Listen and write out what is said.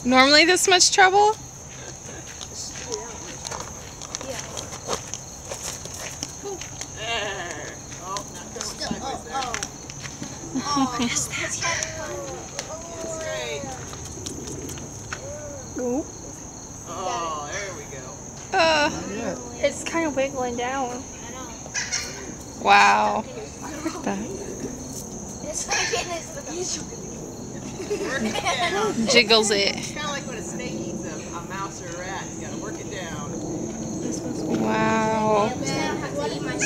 Normally this much trouble? Oh, yes, that's great. Ooh. Oh, there we go. It's kind of wiggling down. I know. Wow. Look at that. It's like working it down. Jiggles it. It's kind of like when a snake eats a mouse or a rat. You gotta work it down. Wow. I have to eat my